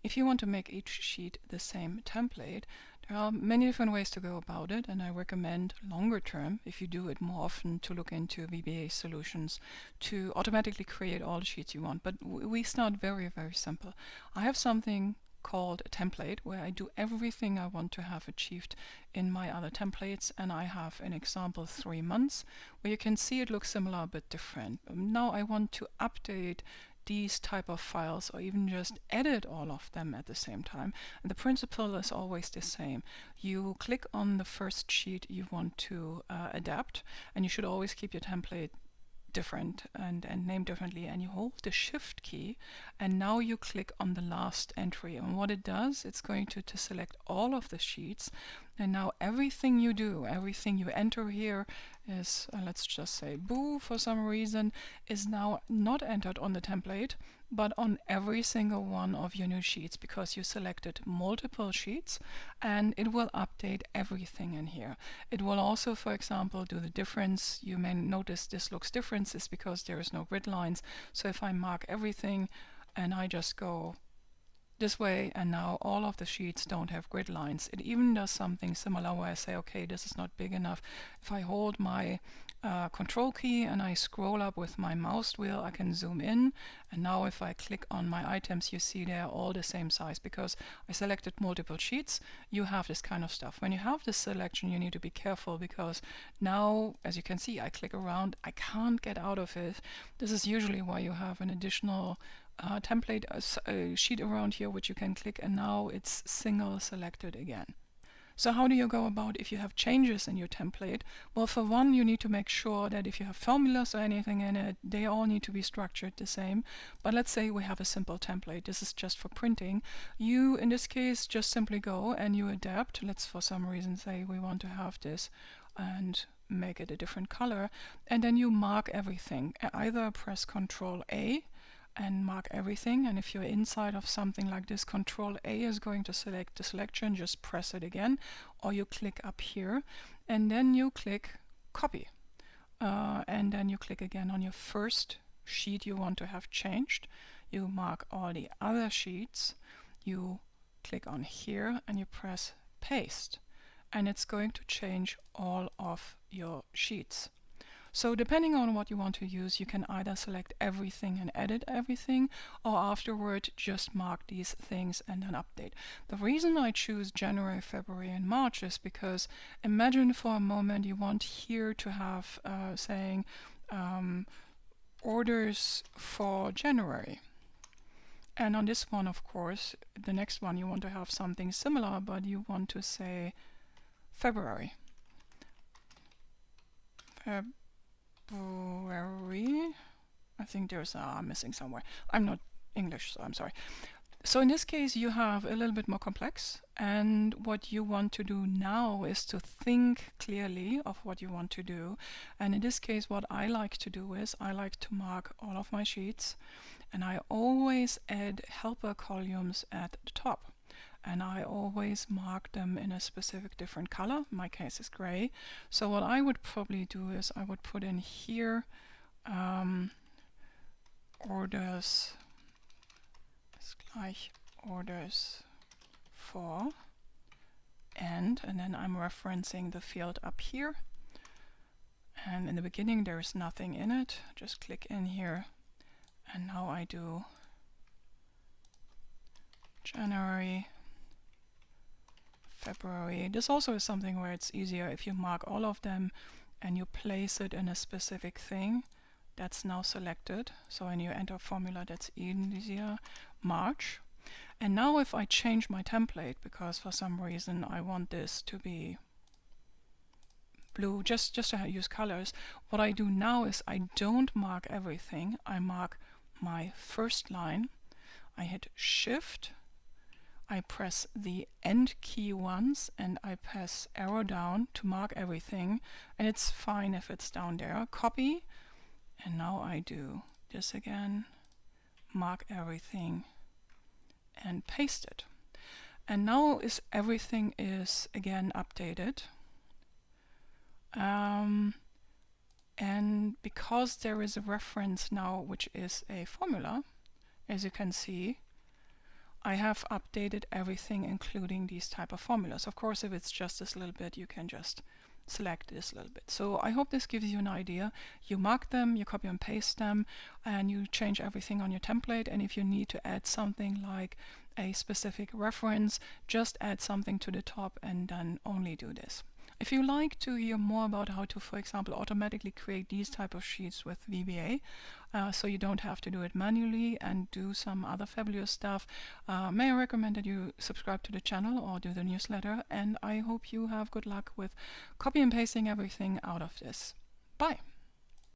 If you want to make each sheet the same template, there are many different ways to go about it, and I recommend longer term, if you do it more often, to look into VBA solutions to automatically create all the sheets you want. But we start very, very simple. I have something called a template where I do everything I want to have achieved in my other templates, and I have an example 3 months where you can see it looks similar but different. Now I want to update these type of files or even just edit all of them at the same time. And the principle is always the same. You click on the first sheet you want to adapt, and you should always keep your template different and named differently, and you hold the shift key, and now you click on the last entry, and what it does, it's going to select all of the sheets, and now everything you do, everything you enter here is, let's just say boo for some reason, is now not entered on the template but on every single one of your new sheets, because you selected multiple sheets, and it will update everything in here. It will also, for example, do the difference. You may notice this looks different is because there is no grid lines. So if I mark everything and I just go this way, and now all of the sheets don't have grid lines. It even does something similar where I say, okay, this is not big enough. If I hold my control key and I scroll up with my mouse wheel, I can zoom in, and now if I click on my items, you see they're all the same size because I selected multiple sheets. You have this kind of stuff. When you have this selection, you need to be careful, because now, as you can see, I click around, I can't get out of it. This is usually why you have an additional template sheet around here which you can click, and now it's single selected again. So how do you go about if you have changes in your template? Well, for one, you need to make sure that if you have formulas or anything in it, they all need to be structured the same. But let's say we have a simple template. This is just for printing. You, in this case, just simply go and you adapt. Let's for some reason say we want to have this and make it a different color. And then you mark everything. Either press Ctrl A and mark everything, and if you're inside of something like this, Ctrl A is going to select the selection, just press it again, or you click up here and then you click copy, and then you click again on your first sheet you want to have changed. You mark all the other sheets, you click on here and you press paste, and it's going to change all of your sheets. So depending on what you want to use, you can either select everything and edit everything, or afterward just mark these things and then update. The reason I choose January, February and March is because imagine for a moment you want here to have saying orders for January. And on this one, of course, the next one you want to have something similar, but you want to say February. February. I think there's a missing somewhere. I'm not English, so I'm sorry. So in this case you have a little bit more complex, and what you want to do now is to think clearly of what you want to do. And in this case what I like to do is I like to mark all of my sheets, and I always add helper columns at the top. And I always mark them in a specific different color. My case is gray. So what I would probably do is I would put in here orders ist gleich orders for, and then I'm referencing the field up here. And in the beginning there is nothing in it. Just click in here, and now I do January, February. This also is something where it's easier if you mark all of them and you place it in a specific thing. That's now selected. So when you enter formula, that's even easier. March. And now if I change my template, because for some reason I want this to be blue, just to use colors, what I do now is I don't mark everything. I mark my first line. I hit Shift. I press the End key once, and I press arrow down to mark everything, and it's fine if it's down there. Copy, and now I do this again, mark everything, and paste it. And now everything is again updated. And because there is a reference now, which is a formula, as you can see, I have updated everything, including these type of formulas. Of course, if it's just this little bit, you can just select this little bit. So I hope this gives you an idea. You mark them, you copy and paste them, and you change everything on your template. And if you need to add something like a specific reference, just add something to the top and then only do this. If you like to hear more about how to, for example, automatically create these type of sheets with VBA, so you don't have to do it manually and do some other fabulous stuff, may I recommend that you subscribe to the channel or do the newsletter, and I hope you have good luck with copy and pasting everything out of this. Bye!